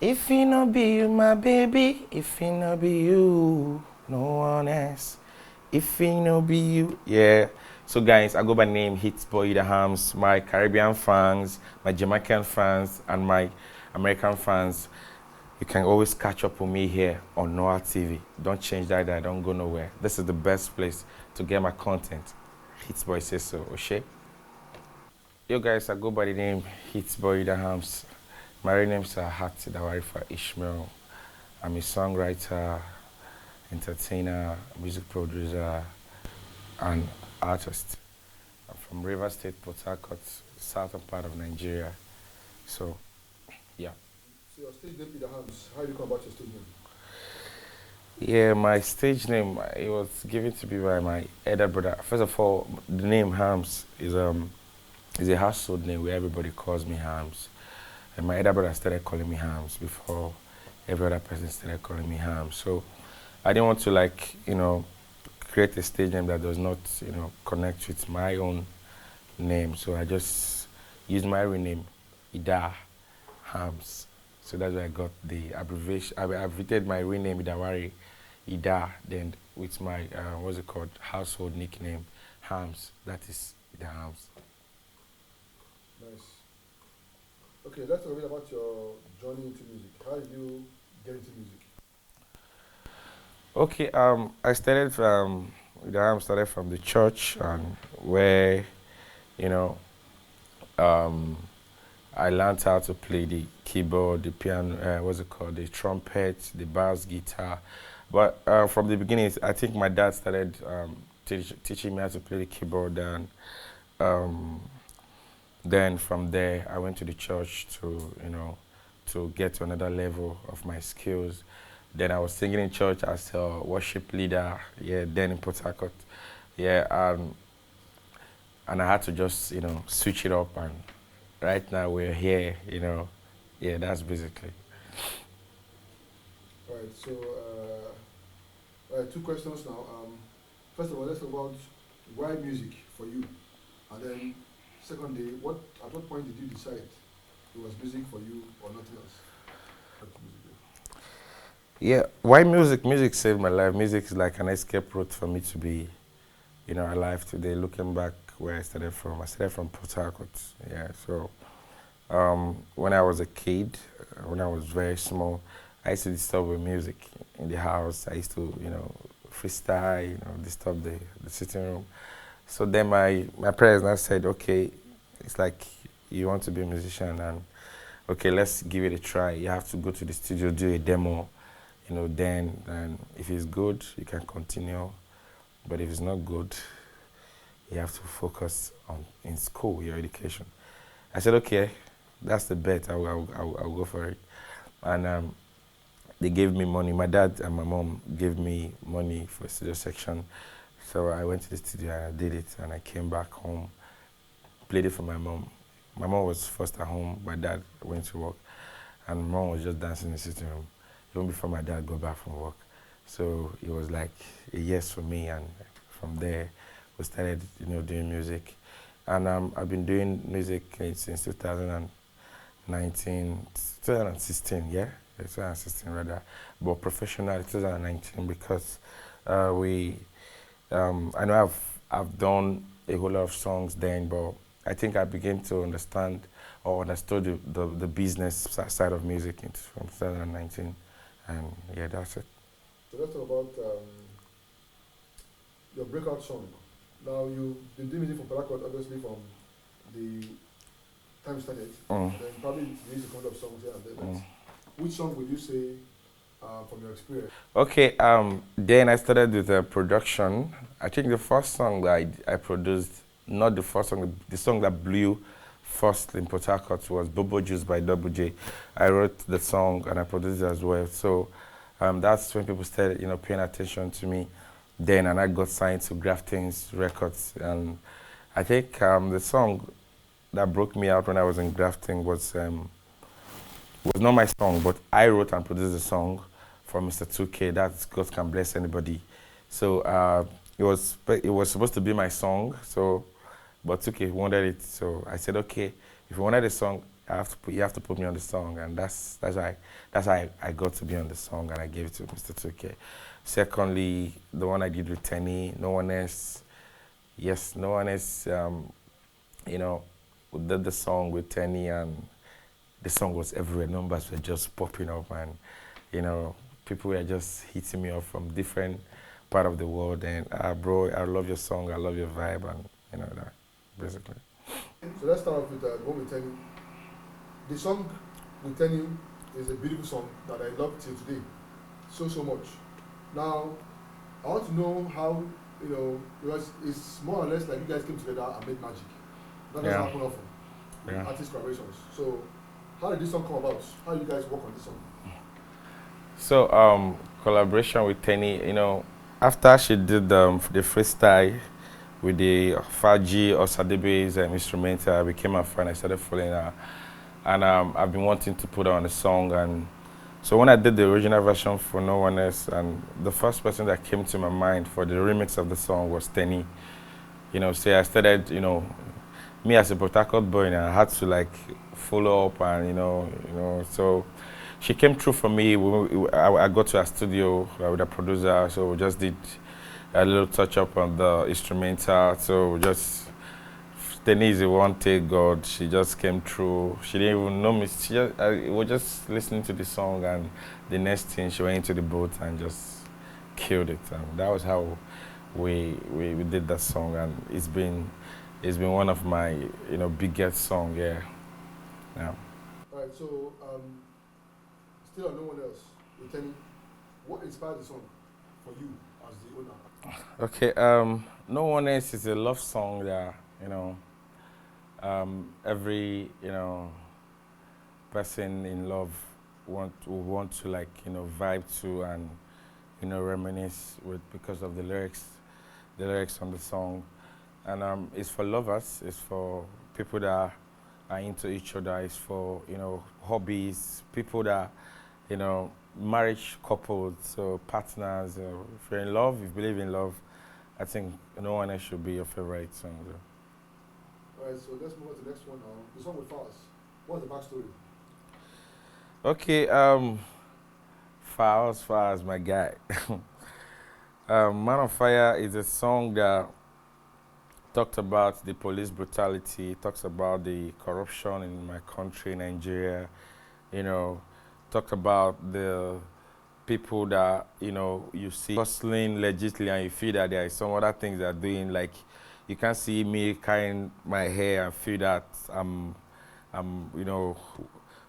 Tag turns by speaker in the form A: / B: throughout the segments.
A: If it no be you, my baby, if it no be you, no one else. If it no be you, yeah. So guys, I go by name Hits Boy Idahams. My Caribbean fans, my Jamaican fans, and my American fans, you can always catch up with me here on NoireTV. Don't change that, don't go nowhere. This is the best place to get my content. Hits Boy says so, Oshe. Yo guys, I go by the name Hits Boy Idahams. My real name is Hart Idawarifagha Ishmael. I'm a songwriter, entertainer, music producer, and artist. I'm from River State, Port Harcourt, southern part of Nigeria. So, yeah.
B: So your stage name Idahams, how do you come about your stage name?
A: Yeah, my stage name, it was given to me by my elder brother. First of all, the name Hams is a household name where everybody calls me Hams. And my elder brother started calling me Hams before every other person started calling me Hams. So I didn't want to create a stage name that does not, connect with my own name. So I just used my real name, Idahams. So that's why I got the abbreviation. I abbreviated my real name, Idawari, Ida, then with my, household nickname, Hams. That is Idahams.
B: Nice. Okay, let's talk a bit about your journey into music. How did you get into music?
A: Okay, I started started from the church, and where, I learned how to play the keyboard, the piano, the trumpet, the bass guitar. But from the beginning, I think my dad started teaching me how to play the keyboard, and then from there, I went to the church to get to another level of my skills. Then I was singing in church as a worship leader, then in Port Harcourt. And I had to just, switch it up, and right now we're here, that's basically.
B: All right, so two questions now. First of all, let's talk about why music for you, and then secondly, at what point did you decide it was music for you or nothing else?
A: Yeah, why music? Music saved my life. Music is like an escape route for me to be, alive today. Looking back where I started from Port Harcourt. Yeah, so when I was a kid, when I was very small, I used to disturb with music in the house. I used to, freestyle, disturb the sitting room. So then my parents now said, okay, it's like you want to be a musician, and okay, let's give it a try. You have to go to the studio, do a demo, then, and if it's good, you can continue. But if it's not good, you have to focus in school, your education. I said, okay, that's the bet, I'll go for it. And they gave me money. My dad and my mom gave me money for studio section. So I went to the studio and I did it, and I came back home, played it for my mom. My mom was first at home, my dad went to work, and my mom was just dancing in the sitting room, even before my dad got back from work. So it was like a yes for me, and from there, we started, doing music. And I've been doing music since 2016, yeah? 2016 rather, but professional 2019, because I know I've done a whole lot of songs then, but I think I began to understand or understood the business side of music from 2019, and yeah, that's it.
B: So let's talk about your breakout song. Now you've been doing music from Port obviously from the time you started, and then probably released a couple of songs here and there. Which song would you say from your experience?
A: Okay, then I started with the production. I think the first song that I produced, not the first song, the song that blew first in Port Harcourt was Bobo Juice by Double J. I wrote the song and I produced it as well. So that's when people started, paying attention to me then, and I got signed to Grafton Records. And I think the song that broke me out when I was in Grafton was not my song, but I wrote and produced the song for Mr. 2K. That's God Can Bless Anybody. So it was supposed to be my song. So, but 2K wanted it. So I said, okay, if you wanted a song, you have to put me on the song, and that's why I got to be on the song, and I gave it to Mr. 2K. Secondly, the one I did with Teni, no one else. Yes, no one else. You know, did the song with Teni, and the song was everywhere. Numbers were just popping up, and you know, people were just hitting me up from different part of the world. And bro, I love your song. I love your vibe, and you know that basically.
B: So let's start off with the one with Teni. The song with Teni is a beautiful song that I love till today, so much. Now, I want to know how, you know, because it's more or less like you guys came together and made magic. That doesn't happen often with artist collaborations. So, how did this song come about? How you guys work on this song?
A: So, collaboration with Teni, you know, after she did the freestyle with the Faji or Sadebe's instrumental, I became a fan. I started following her, and I've been wanting to put her on a song. And so when I did the original version for No One Else, and the first person that came to my mind for the remix of the song was Teni. You know, so I started, you know, me as a Port Harcourt boy, and I had to like follow up, and you know, so she came through for me. I got to her studio with a producer, so we just did a little touch up on the instrumental. So we just, Teni is a one take God. She just came through. She didn't even know me. We were just listening to the song, and the next thing she went into the boat and just killed it. And that was how we did that song, and it's been one of my biggest song. Yeah.
B: All right. So still on No One Else with Teni, what inspired the song for you as the owner?
A: Okay. No One Else is a love song that every person in love want to like vibe to and reminisce with because of the lyrics on the song. And it's for lovers, it's for people that are into each other, it's for hobbies, people that marriage couples, so partners. If you're in love, if you believe in love, I think No One Else should be your favorite song.
B: Alright, so let's move on to the next one now. The song with Falz. What's the backstory?
A: Okay, Falz, my guy. Man on Fire is a song that talks about the police brutality, talks about the corruption in my country, Nigeria, talk about the people that, you see hustling legitimately and you feel that there is some other things they're doing, like you can't see me carrying my hair and feel that I'm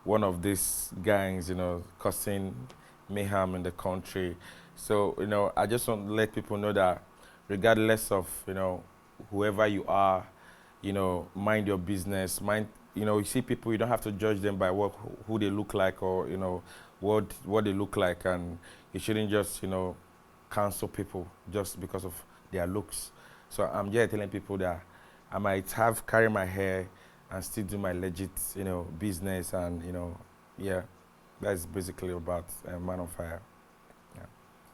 A: one of these gangs, causing mayhem in the country. So, I just want to let people know that regardless of, whoever you are, mind your business, you see people, you don't have to judge them by who they look like or, what they look like, and you shouldn't just, cancel people just because of their looks. So I'm just telling people that I might carry my hair and still do my legit, business, and yeah, that's basically about Man on Fire. Yeah.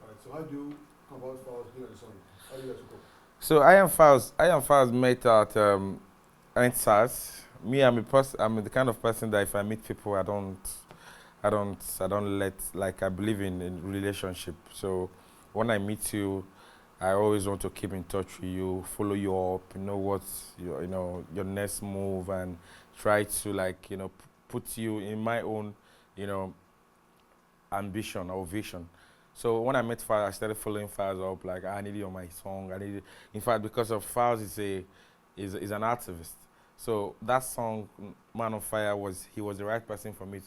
B: All right. So how do you come about Falz being on the song? How do you guys hook up?
A: So I am Falz met at NSAS. Me, I'm the kind of person that if I meet people, I don't let, like, I believe in relationship. So when I meet you, I always want to keep in touch with you, follow you up, know what's your next move, and try to like put you in my own ambition or vision. So when I met Falz, I started following Falz up. Like, I need you on my song. In fact, because of Falz is an activist. So that song, Man on Fire, he was the right person for me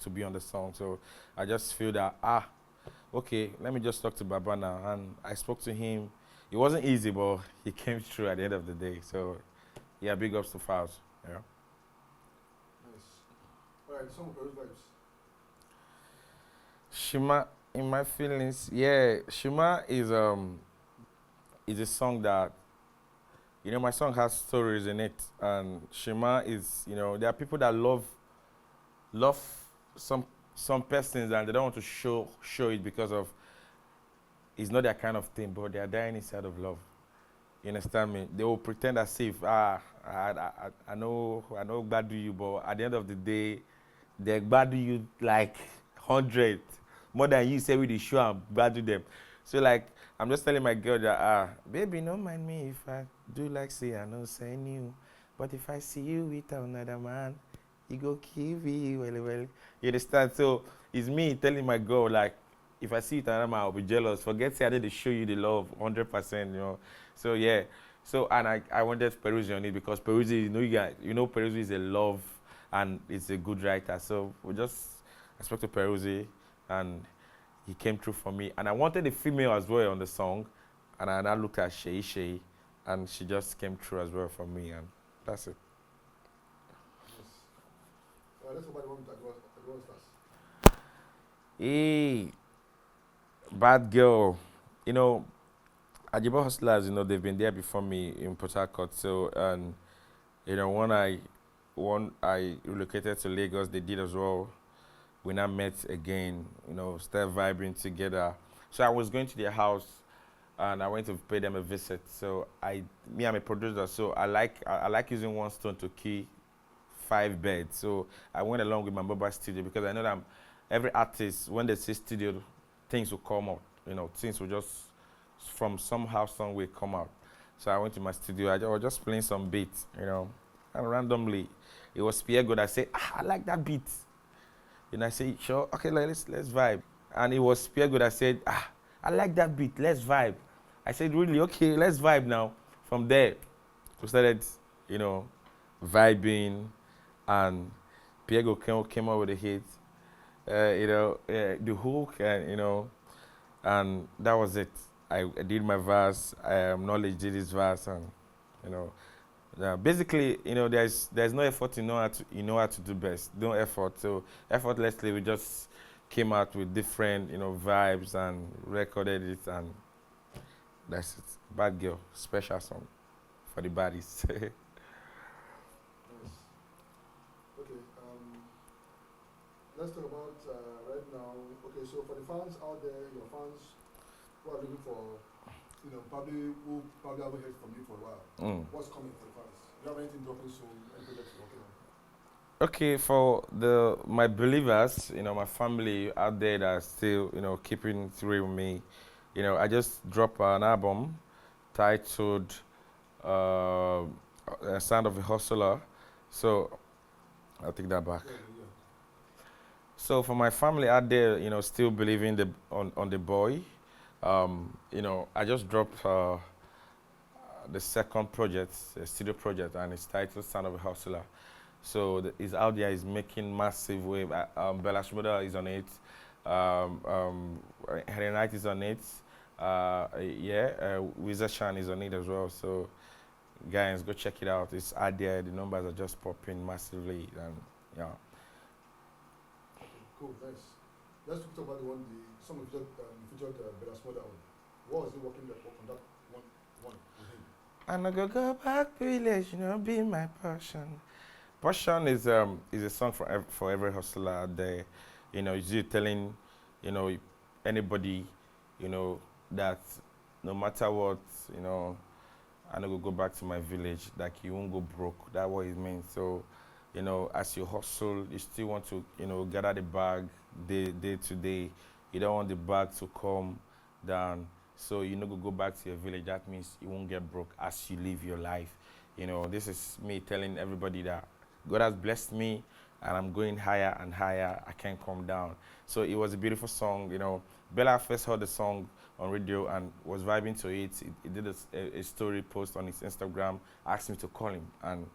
A: to be on the song. So I just feel that okay, let me just talk to Baba now. And I spoke to him. It wasn't easy, but he came through at the end of the day. So yeah, big ups to Falz. Yeah.
B: Nice. All right, the song with Peruzzi vibes.
A: Shima, in my feelings, yeah, Shima is a song that, my song has stories in it, and Shima is, there are people that love some persons, and they don't want to show it because of it's not their kind of thing, but they are dying inside of love. You understand me? They will pretend as if I know gbadu you, but at the end of the day, they gbadu you like 100 more than you say with the show and gbadu them. So like I'm just telling my girl that baby, don't mind me if I do like say I know say you, but if I see you with another man, you go kill me well. You understand? So it's me telling my girl like if I see it another man, I'll be jealous. Forget say I didn't show you the love 100%, you know. So yeah. So and I wanted Peruzzi on it because Peruzzi, Peruzzi is a love and it's a good writer. So I spoke to Peruzzi and he came through for me. And I wanted a female as well on the song. And I looked at Sheyi Shay and she just came through as well for me, and that's it.
B: Yes. Let's talk about the one that was first.
A: Hey, bad girl. You know, Ajebo Hustlers, they've been there before me in Port Harcourt. So, and, when I relocated to Lagos, they did as well. We now met again, started vibing together. So I was going to their house and I went to pay them a visit. So me, I'm a producer, so I like using one stone to kill 5 birds. So I went along with my mobile studio because I know that every artist, when they say studio, things will come out. Things will just from somehow, some way come out. So I went to my studio. I was just playing some beats, and randomly, it was Pierre God. I said, I like that beat. And I said, sure, okay, let's vibe. And it was Pierre God. I said, I like that beat. Let's vibe. I said, really, okay, let's vibe now. From there, we started, vibing, and Pierre God came out with a hit. The hook, and that was it. I did my verse. Knowledge did his verse, and basically, there's no effort. You know how to do best. No effort. So effortlessly, we just came out with different vibes and recorded it, and that's it. Bad girl, special song for the baddies.
B: Nice. Okay. Let's talk about right now. Okay, so for the fans out there, your fans who are looking for, who probably haven't heard from you for a while. What's coming for the fans? Do you have anything dropping soon? Any projects you're working on?
A: Okay, for my believers, my family out there that are still, keeping through with me, I just dropped an album titled Sound of a Hustler. So I'll take that back.
B: Yeah.
A: So for my family out there, still believing on the boy, I just dropped the second project, a studio project, and it's titled Sound of a Hustler. So it's out there, is making massive wave. Schmurda is on it. Knight is on it. Wizard is on it as well. So guys, go check it out. It's out there. The numbers are just popping massively, and yeah.
B: Okay, cool, nice. Let's talk about the song you featured Schmurda on. What was it working on that one with him?
A: I'm not gonna go back village, be my passion. Passion is a song for every hustler out there. It's you telling, anybody, that no matter what, I'm not gonna go back to my village, like you won't go broke. That's what it means. So, as you hustle, you still want to, gather the bag day to day. You don't want the bag to come down. So you go back to your village. That means you won't get broke as you live your life. This is me telling everybody that God has blessed me and I'm going higher and higher. I can't come down. So it was a beautiful song. Bella first heard the song on radio and was vibing to it. He did a story post on his Instagram, asked me to call him. And,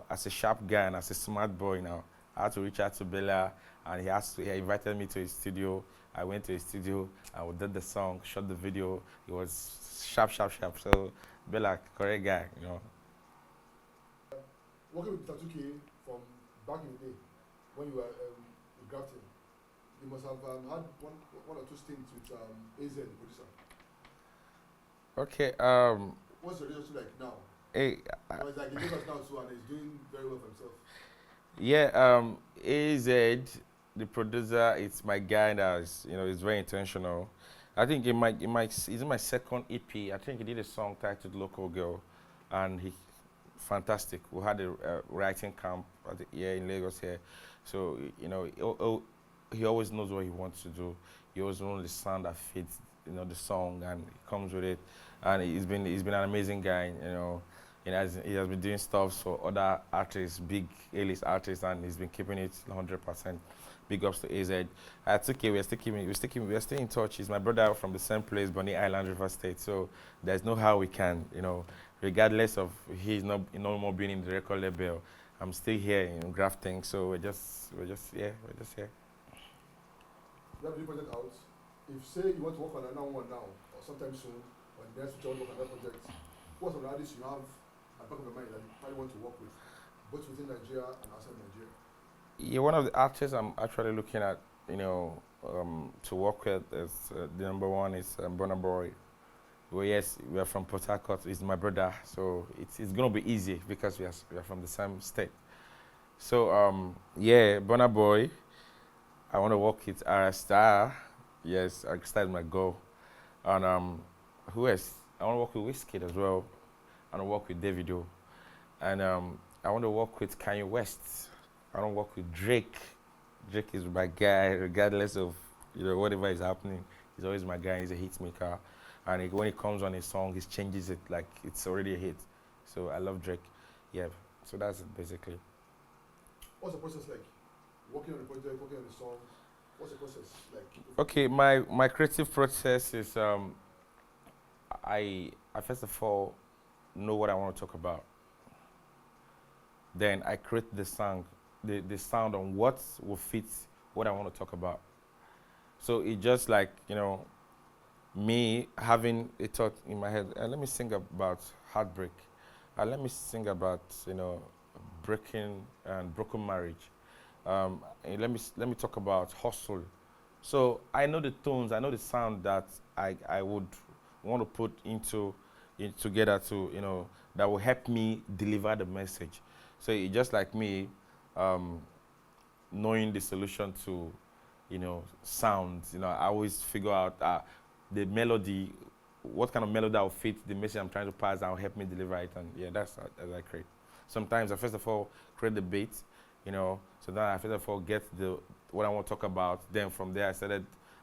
A: as a sharp guy and as a smart boy now, I had to reach out to Bella, and he invited me to his studio. I went to his studio, and we did the song, shot the video. It was sharp. So Bella, correct guy,
B: Working with Tatuki from back in the day, when you were with Grafton, you must have had one or two stints with AZ, the producer.
A: Okay.
B: What's the relationship like now?
A: Hey,
B: It's like he knows us now too, and he's doing very well for himself.
A: Yeah. AZ, the producer, it's my guy that is very intentional. I think it's my second EP. I think he did a song titled Local Girl, and fantastic. We had a writing camp here in Lagos here. So, you know, he always knows what he wants to do. He always knows the sound that fits, you know, the song, and he comes with it. And he's been an amazing guy, you know. He has been doing stuff for other artists, big A-list artists, and he's been keeping it 100%. Big ups to AZ. It's okay, we're still in touch. He's my brother from the same place, Bonny Island, River State. So there's no how we can, you know, regardless of he's no more being in the record label, I'm still here in Grafton. So we're just here.
B: You have a new project out. If say you want to work on another one now, or sometime soon, or in the next future, work on another project, what are the artists you have at the back of your mind that you probably want to work with, both within Nigeria and outside Nigeria?
A: Yeah, one of the artists I'm actually looking at, you know, to work with is the number one is Burna Boy. Well, yes, we are from Port Harcourt. He's my brother, so it's going to be easy because we are from the same state. So yeah, Burna Boy. I want to work with Star. Yes, Star is my goal. And who else? I want to work with Wizkid as well. I want to work with Davido, and I want to work with Kanye West. I don't work with Drake. Drake is my guy, regardless of, you know, whatever is happening. He's always my guy. He's a hit maker, and when he comes on a song, he changes it like it's already a hit. So I love Drake. Yeah. So that's it basically.
B: What's the process like? Working on the project, working on the song. What's the process like?
A: Okay, my creative process is I first of all know what I want to talk about. Then I create the song. The sound on what will fit what I want to talk about. So it's just like, you know, me having a thought in my head, let me sing about heartbreak. Let me sing about, you know, breaking and broken marriage. Let me talk about hustle. So I know the tones, I know the sound that I would want to put into together to, you know, that will help me deliver the message. So it's just like me knowing the solution to, you know, sounds. You know, I always figure out the melody, what kind of melody that will fit the message I'm trying to pass that will help me deliver it. And yeah, that's as I create. Sometimes I first of all create the beat, you know, so then I first of all get what I want to talk about. Then from there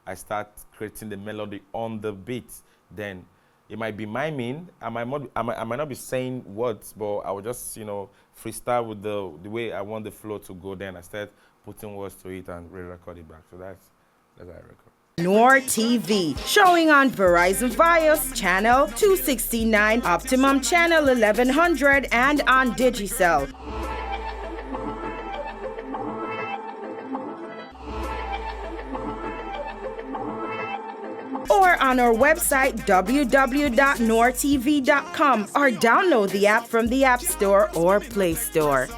A: I start creating the melody on the beat. Then it might be miming. I might not be saying words, but I will just, you know, freestyle with the way I want the flow to go. Then I start putting words to it and re-record it back. So that's how I record.
C: NoireTV, showing on Verizon Fios channel 269, Optimum channel 1100, and on Digicel. Or on our website www.noiretv.com, or download the app from the App Store or Play Store.